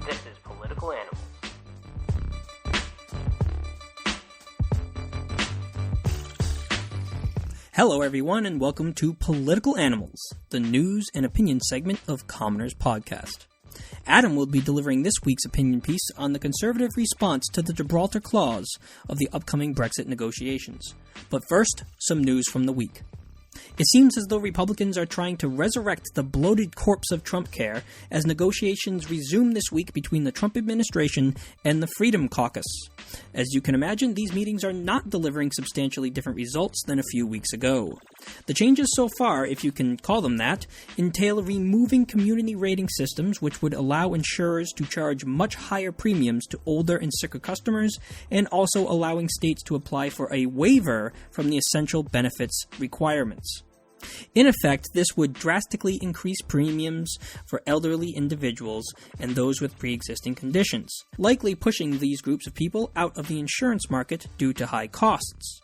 This is Political Animals. Hello everyone and welcome to Political Animals, the news and opinion segment of Commoner's Podcast. Adam will be delivering this week's opinion piece on the Conservative response to the Gibraltar clause of the upcoming Brexit negotiations. But first, some news from the week. It seems as though Republicans are trying to resurrect the bloated corpse of TrumpCare as negotiations resume this week between the Trump administration and the Freedom Caucus. As you can imagine, these meetings are not delivering substantially different results than a few weeks ago. The changes so far, if you can call them that, entail removing community rating systems which would allow insurers to charge much higher premiums to older and sicker customers, and also allowing states to apply for a waiver from the essential benefits requirements. In effect, this would drastically increase premiums for elderly individuals and those with pre-existing conditions, likely pushing these groups of people out of the insurance market due to high costs.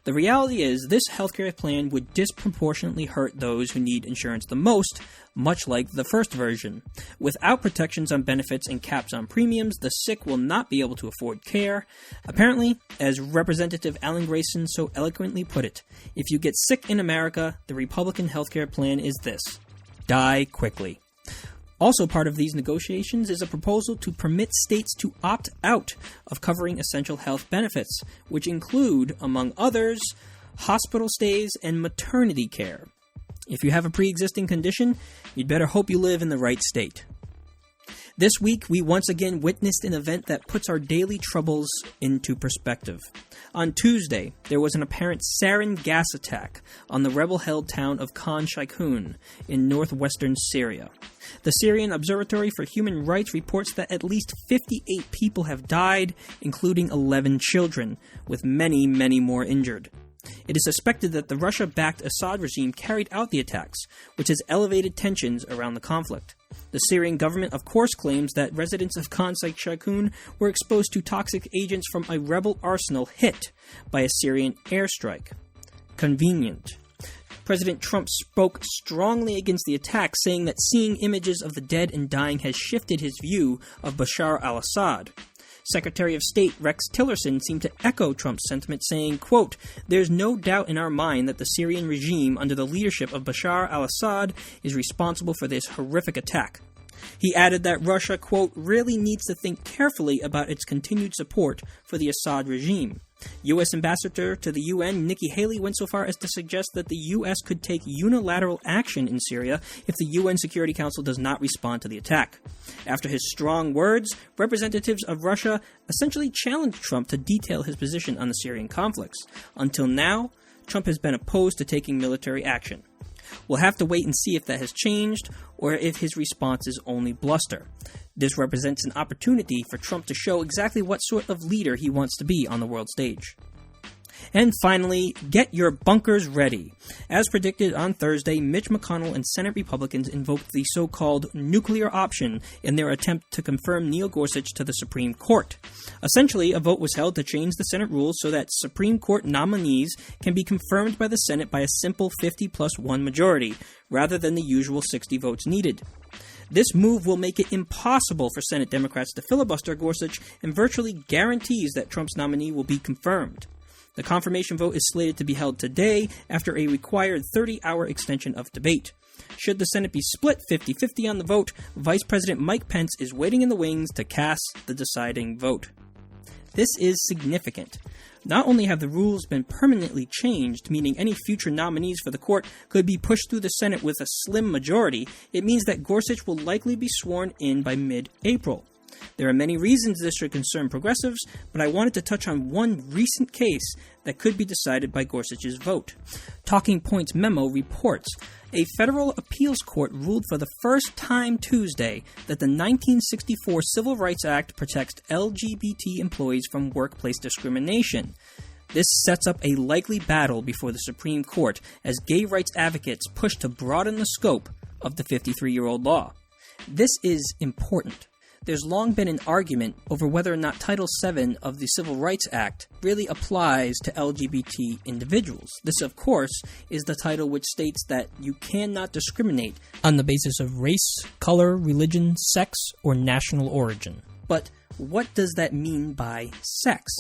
The reality is, this healthcare plan would disproportionately hurt those who need insurance the most, much like the first version. Without protections on benefits and caps on premiums, the sick will not be able to afford care. Apparently, as Representative Alan Grayson so eloquently put it, if you get sick in America, the Republican healthcare plan is this: die quickly. Also part of these negotiations is a proposal to permit states to opt out of covering essential health benefits, which include, among others, hospital stays and maternity care. If you have a pre-existing condition, you'd better hope you live in the right state. This week, we once again witnessed an event that puts our daily troubles into perspective. On Tuesday, there was an apparent sarin gas attack on the rebel-held town of Khan Sheikhoun in northwestern Syria. The Syrian Observatory for Human Rights reports that at least 58 people have died, including 11 children, with many, many more injured. It is suspected that the Russia-backed Assad regime carried out the attacks, which has elevated tensions around the conflict. The Syrian government, of course, claims that residents of Khan Sheikhoun were exposed to toxic agents from a rebel arsenal hit by a Syrian airstrike. Convenient. President Trump spoke strongly against the attack, saying that seeing images of the dead and dying has shifted his view of Bashar al-Assad. Secretary of State Rex Tillerson seemed to echo Trump's sentiment, saying, quote, "There's no doubt in our mind that the Syrian regime under the leadership of Bashar al-Assad is responsible for this horrific attack." He added that Russia, quote, "really needs to think carefully about its continued support for the Assad regime." U.S. Ambassador to the UN Nikki Haley went so far as to suggest that the U.S. could take unilateral action in Syria if the UN Security Council does not respond to the attack. After his strong words, representatives of Russia essentially challenged Trump to detail his position on the Syrian conflicts. Until now, Trump has been opposed to taking military action. We'll have to wait and see if that has changed, or if his response is only bluster. This represents an opportunity for Trump to show exactly what sort of leader he wants to be on the world stage. And finally, get your bunkers ready. As predicted on Thursday, Mitch McDonald and Senate Republicans invoked the so-called nuclear option in their attempt to confirm Neil Gorsuch to the Supreme Court. Essentially, a vote was held to change the Senate rules so that Supreme Court nominees can be confirmed by the Senate by a simple 50+1 majority, rather than the usual 60 votes needed. This move will make it impossible for Senate Democrats to filibuster Gorsuch and virtually guarantees that Trump's nominee will be confirmed. The confirmation vote is slated to be held today after a required 30-hour extension of debate. Should the Senate be split 50-50 on the vote, Vice President Mike Pence is waiting in the wings to cast the deciding vote. This is significant. Not only have the rules been permanently changed, meaning any future nominees for the court could be pushed through the Senate with a slim majority, it means that Gorsuch will likely be sworn in by mid-April. There are many reasons this should concern progressives, but I wanted to touch on one recent case that could be decided by Gorsuch's vote. Talking Points Memo reports a federal appeals court ruled for the first time Tuesday that the 1964 Civil Rights Act protects LGBT employees from workplace discrimination. This sets up a likely battle before the Supreme Court as gay rights advocates push to broaden the scope of the 53-year-old law. This is important. there's long been an argument over whether or not Title VII of the Civil Rights Act really applies to LGBT individuals. This, of course, is the title which states that you cannot discriminate on the basis of race, color, religion, sex, or national origin. But what does that mean by sex?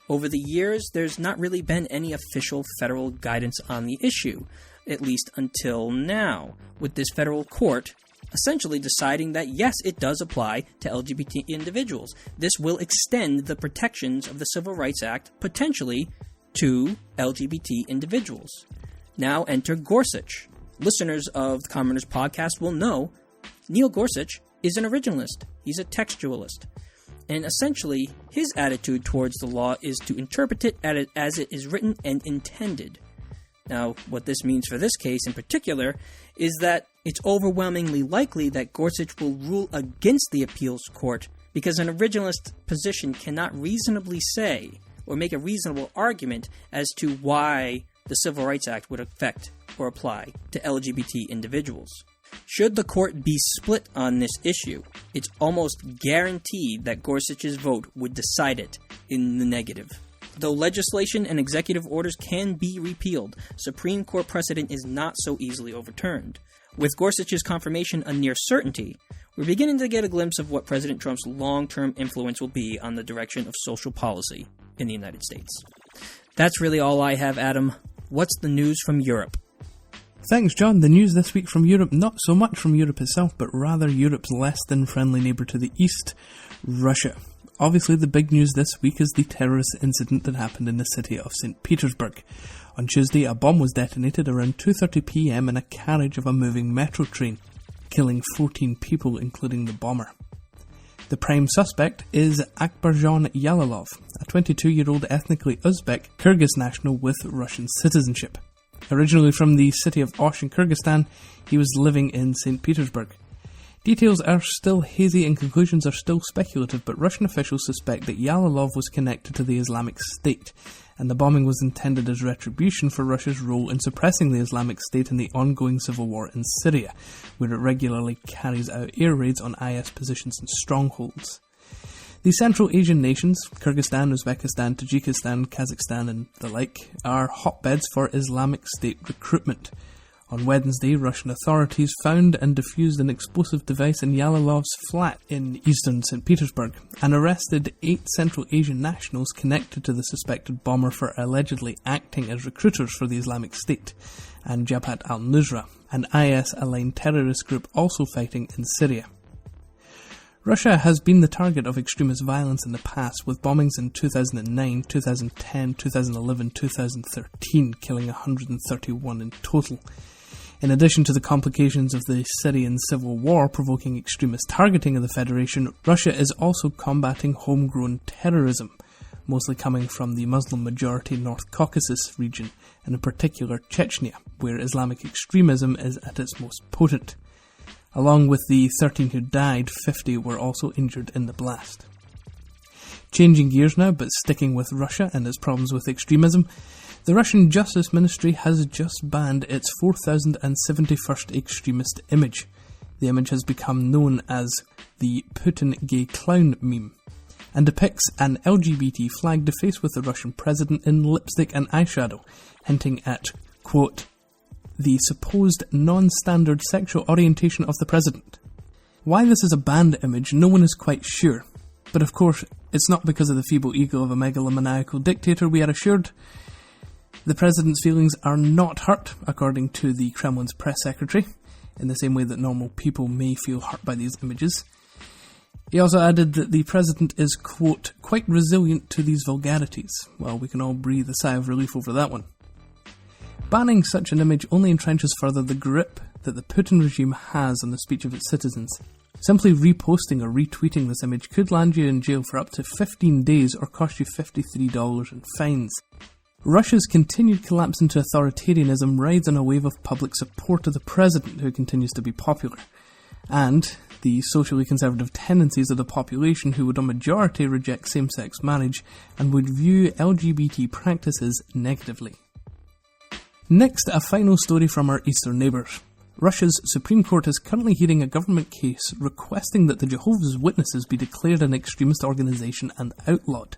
Over the years, there's not really been any official federal guidance on the issue, at least until now, with this federal court essentially deciding that yes, it does apply to LGBT individuals. This will extend the protections of the Civil Rights Act potentially to LGBT individuals. Now enter Gorsuch. Listeners of the Commoners podcast will know Neil Gorsuch is an originalist. He's a textualist. And essentially, his attitude towards the law is to interpret it as it is written and intended. Now, what this means for this case in particular is that it's overwhelmingly likely that Gorsuch will rule against the appeals court because an originalist position cannot reasonably say or make a reasonable argument as to why the Civil Rights Act would affect or apply to LGBT individuals. Should the court be split on this issue, it's almost guaranteed that Gorsuch's vote would decide it in the negative. Though legislation and executive orders can be repealed, Supreme Court precedent is not so easily overturned. With Gorsuch's confirmation a near certainty, we're beginning to get a glimpse of what President Trump's long-term influence will be on the direction of social policy in the United States. That's really all I have, Adam. What's the news from Europe? Thanks, John. The news this week from Europe, not so much from Europe itself, but rather Europe's less than friendly neighbour to the east, Russia. Obviously, the big news this week is the terrorist incident that happened in the city of St. Petersburg. On Tuesday, a bomb was detonated around 2:30 p.m. in a carriage of a moving metro train, killing 14 people, including the bomber. The prime suspect is Akbarjon Yalalov, a 22-year-old ethnically Uzbek Kyrgyz national with Russian citizenship. Originally from the city of Osh in Kyrgyzstan, he was living in St. Petersburg. Details are still hazy and conclusions are still speculative, but Russian officials suspect that Yalalov was connected to the Islamic State, and the bombing was intended as retribution for Russia's role in suppressing the Islamic State in the ongoing civil war in Syria, where it regularly carries out air raids on IS positions and strongholds. The Central Asian nations, Kyrgyzstan, Uzbekistan, Tajikistan, Kazakhstan and the like, are hotbeds for Islamic State recruitment. On Wednesday, Russian authorities found and defused an explosive device in Yalalov's flat in eastern St. Petersburg and arrested 8 Central Asian nationals connected to the suspected bomber for allegedly acting as recruiters for the Islamic State and Jabhat al-Nusra, an IS-aligned terrorist group also fighting in Syria. Russia has been the target of extremist violence in the past, with bombings in 2009, 2010, 2011, 2013, killing 131 in total. In addition to the complications of the Syrian civil war provoking extremist targeting of the Federation, Russia is also combating homegrown terrorism, mostly coming from the Muslim-majority North Caucasus region, and in particular Chechnya, where Islamic extremism is at its most potent. Along with the 13 who died, 50 were also injured in the blast. Changing gears now, but sticking with Russia and its problems with extremism, the Russian Justice Ministry has just banned its 4071st extremist image. The image has become known as the Putin gay clown meme, and depicts an LGBT flag defaced with the Russian president in lipstick and eyeshadow, hinting at, quote, the supposed non-standard sexual orientation of the president. Why this is a banned image, no one is quite sure. But of course, it's not because of the feeble ego of a megalomaniacal dictator, we are assured. The president's feelings are not hurt, according to the Kremlin's press secretary, in the same way that normal people may feel hurt by these images. He also added that the president is, quote, quite resilient to these vulgarities. Well, we can all breathe a sigh of relief over that one. Banning such an image only entrenches further the grip that the Putin regime has on the speech of its citizens. Simply reposting or retweeting this image could land you in jail for up to 15 days or cost you $53 in fines. Russia's continued collapse into authoritarianism rides on a wave of public support of the president, who continues to be popular, and the socially conservative tendencies of the population, who would a majority reject same-sex marriage and would view LGBT practices negatively. Next, a final story from our eastern neighbours. Russia's Supreme Court is currently hearing a government case requesting that the Jehovah's Witnesses be declared an extremist organisation and outlawed.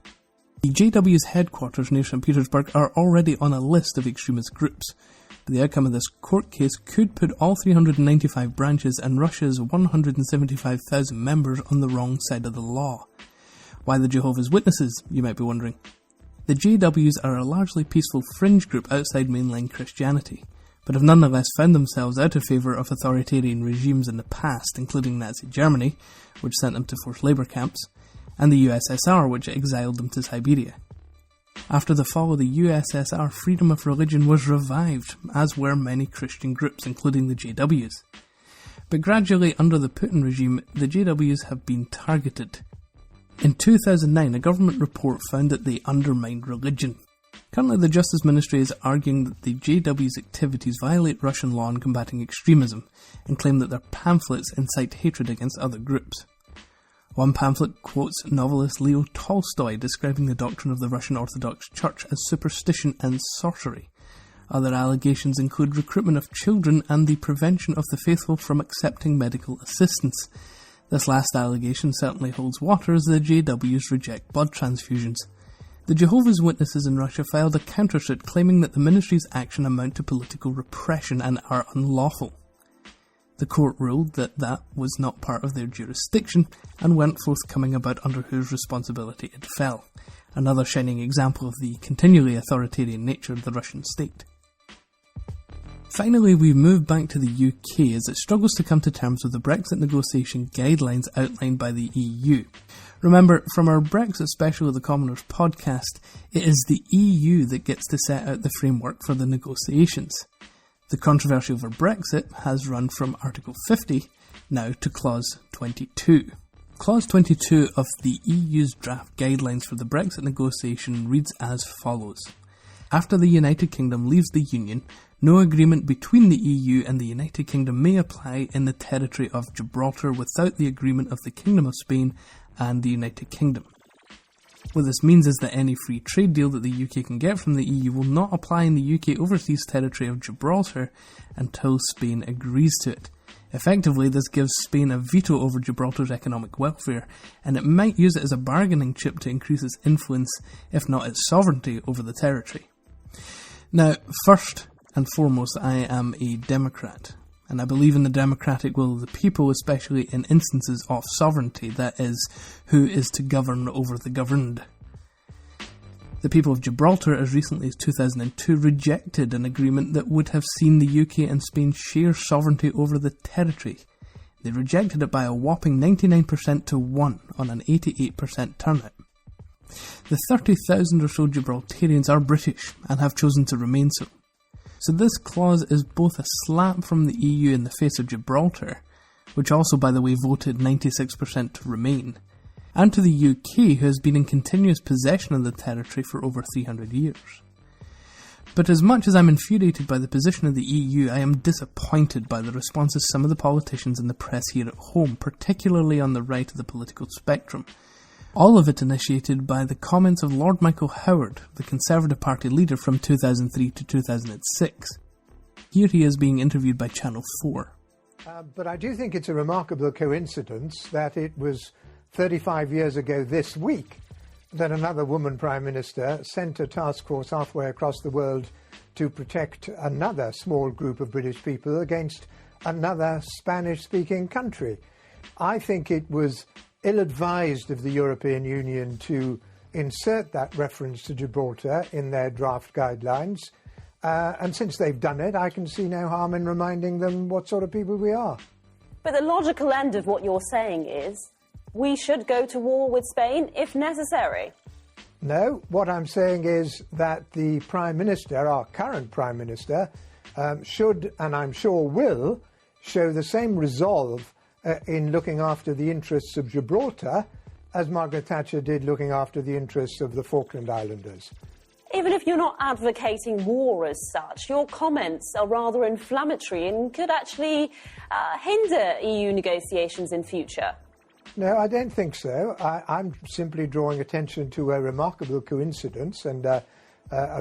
The JW's headquarters near St. Petersburg are already on a list of extremist groups, but the outcome of this court case could put all 395 branches and Russia's 175,000 members on the wrong side of the law. Why the Jehovah's Witnesses, you might be wondering? The JWs are a largely peaceful fringe group outside mainline Christianity, but have nonetheless found themselves out of favour of authoritarian regimes in the past, including Nazi Germany, which sent them to forced labour camps, and the USSR, which exiled them to Siberia. After the fall of the USSR, freedom of religion was revived, as were many Christian groups, including the JWs. But gradually, under the Putin regime, the JWs have been targeted. In 2009, a government report found that they undermined religion. Currently, the Justice Ministry is arguing that the JW's activities violate Russian law in combating extremism, and claim that their pamphlets incite hatred against other groups. One pamphlet quotes novelist Leo Tolstoy describing the doctrine of the Russian Orthodox Church as superstition and sorcery. Other allegations include recruitment of children and the prevention of the faithful from accepting medical assistance. This last allegation certainly holds water, as the JWs reject blood transfusions. The Jehovah's Witnesses in Russia filed a countersuit claiming that the ministry's action amount to political repression and are unlawful. The court ruled that that was not part of their jurisdiction and weren't forthcoming about under whose responsibility it fell, another shining example of the continually authoritarian nature of the Russian state. Finally, we move back to the UK as it struggles to come to terms with the Brexit negotiation guidelines outlined by the EU. Remember, from our Brexit special of the Commoners podcast, it is the EU that gets to set out the framework for the negotiations. The controversy over Brexit has run from Article 50 now to Clause 22. Clause 22 of the EU's draft guidelines for the Brexit negotiation reads as follows. After the United Kingdom leaves the Union, no agreement between the EU and the United Kingdom may apply in the territory of Gibraltar without the agreement of the Kingdom of Spain and the United Kingdom. What this means is that any free trade deal that the UK can get from the EU will not apply in the UK overseas territory of Gibraltar until Spain agrees to it. Effectively, this gives Spain a veto over Gibraltar's economic welfare, and it might use it as a bargaining chip to increase its influence, if not its sovereignty, over the territory. Now, first and foremost, I am a Democrat, and I believe in the democratic will of the people, especially in instances of sovereignty, that is, who is to govern over the governed. The people of Gibraltar, as recently as 2002, rejected an agreement that would have seen the UK and Spain share sovereignty over the territory. They rejected it by a whopping 99% to 1 on an 88% turnout. The 30,000 or so Gibraltarians are British and have chosen to remain so. So this clause is both a slap from the EU in the face of Gibraltar, which also, by the way, voted 96% to remain, and to the UK, who has been in continuous possession of the territory for over 300 years. But as much as I'm infuriated by the position of the EU, I am disappointed by the responses some of the politicians and the press here at home, particularly on the right of the political spectrum. All of it initiated by the comments of Lord Michael Howard, the Conservative Party leader from 2003 to 2006. Here he is being interviewed by Channel 4. But I do think it's a remarkable coincidence that it was 35 years ago this week that another woman Prime Minister sent a task force halfway across the world to protect another small group of British people against another Spanish-speaking country. I think it was ill-advised of the European Union to insert that reference to Gibraltar in their draft guidelines. And since they've done it, I can see no harm in reminding them what sort of people we are. But the logical end of what you're saying is we should go to war with Spain if necessary. No, what I'm saying is that the Prime Minister, our current Prime Minister, should, and I'm sure will, show the same resolve in looking after the interests of Gibraltar as Margaret Thatcher did looking after the interests of the Falkland Islanders. Even if you're not advocating war as such, your comments are rather inflammatory and could actually hinder EU negotiations in future. No, I don't think so. I'm simply drawing attention to a remarkable coincidence and a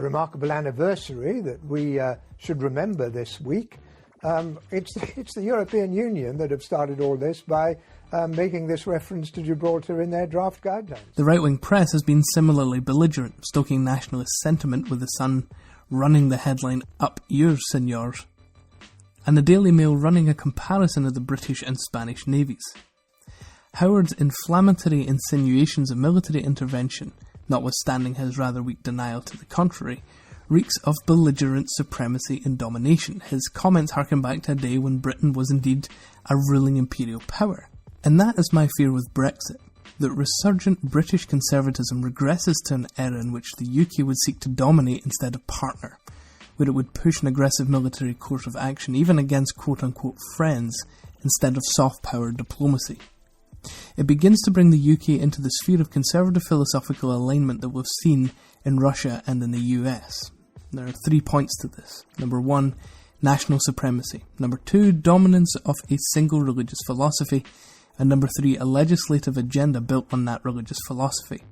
remarkable anniversary that we should remember this week. It's the European Union that have started all this by making this reference to Gibraltar in their draft guidelines. The right-wing press has been similarly belligerent, stoking nationalist sentiment with the Sun running the headline, "Up yours, senors," and the Daily Mail running a comparison of the British and Spanish navies. Howard's inflammatory insinuations of military intervention, notwithstanding his rather weak denial to the contrary, reeks of belligerent supremacy and domination. His comments harken back to a day when Britain was indeed a ruling imperial power. And that is my fear with Brexit, that resurgent British conservatism regresses to an era in which the UK would seek to dominate instead of partner, where it would push an aggressive military course of action even against quote-unquote friends instead of soft power diplomacy. It begins to bring the UK into the sphere of conservative philosophical alignment that we've seen in Russia and in the US. There are 3 points to this. Number 1, national supremacy. Number 2, dominance of a single religious philosophy. And number 3, a legislative agenda built on that religious philosophy.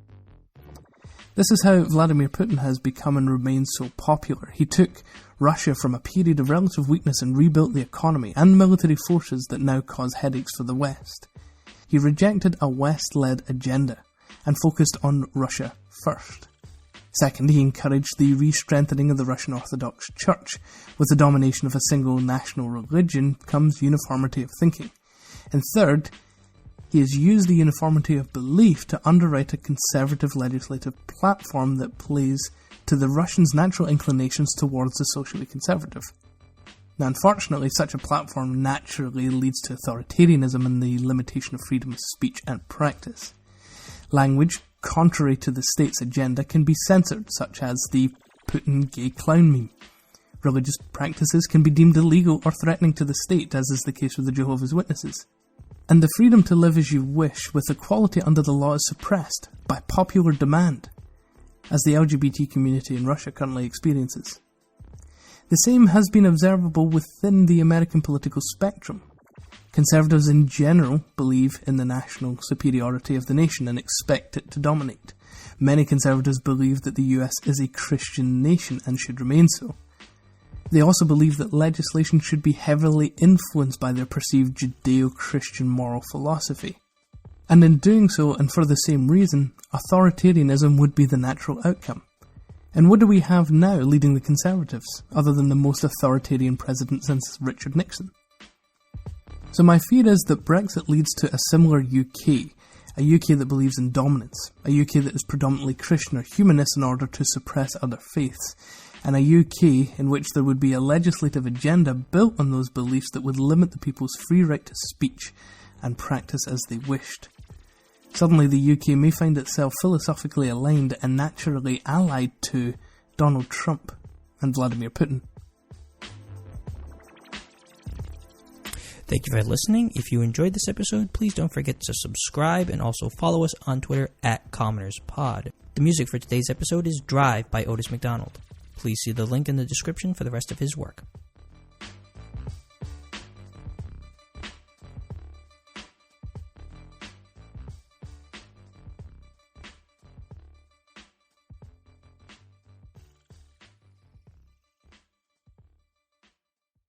This is how Vladimir Putin has become and remains so popular. He took Russia from a period of relative weakness and rebuilt the economy and military forces that now cause headaches for the West. He rejected a West-led agenda and focused on Russia first. Second, he encouraged the re-strengthening of the Russian Orthodox Church. With the domination of a single national religion comes uniformity of thinking. And third, he has used the uniformity of belief to underwrite a conservative legislative platform that plays to the Russians' natural inclinations towards the socially conservative. Now, unfortunately, such a platform naturally leads to authoritarianism and the limitation of freedom of speech and practice. Language contrary to the state's agenda can be censored, such as the Putin gay clown meme. Religious practices can be deemed illegal or threatening to the state, as is the case with the Jehovah's Witnesses. And the freedom to live as you wish with equality under the law is suppressed by popular demand, as the LGBT community in Russia currently experiences. The same has been observable within the American political spectrum. Conservatives in general believe in the national superiority of the nation and expect it to dominate. Many conservatives believe that the US is a Christian nation and should remain so. They also believe that legislation should be heavily influenced by their perceived Judeo-Christian moral philosophy. And in doing so, and for the same reason, authoritarianism would be the natural outcome. And what do we have now leading the Conservatives, other than the most authoritarian president since Richard Nixon? So my fear is that Brexit leads to a similar UK, a UK that believes in dominance, a UK that is predominantly Christian or humanist in order to suppress other faiths, and a UK in which there would be a legislative agenda built on those beliefs that would limit the people's free right to speech and practice as they wished. Suddenly the UK may find itself philosophically aligned and naturally allied to Donald Trump and Vladimir Putin. Thank you for listening. If you enjoyed this episode, please don't forget to subscribe and also follow us on Twitter @CommonersPod. The music for today's episode is Drive by Otis McDonald. Please see the link in the description for the rest of his work.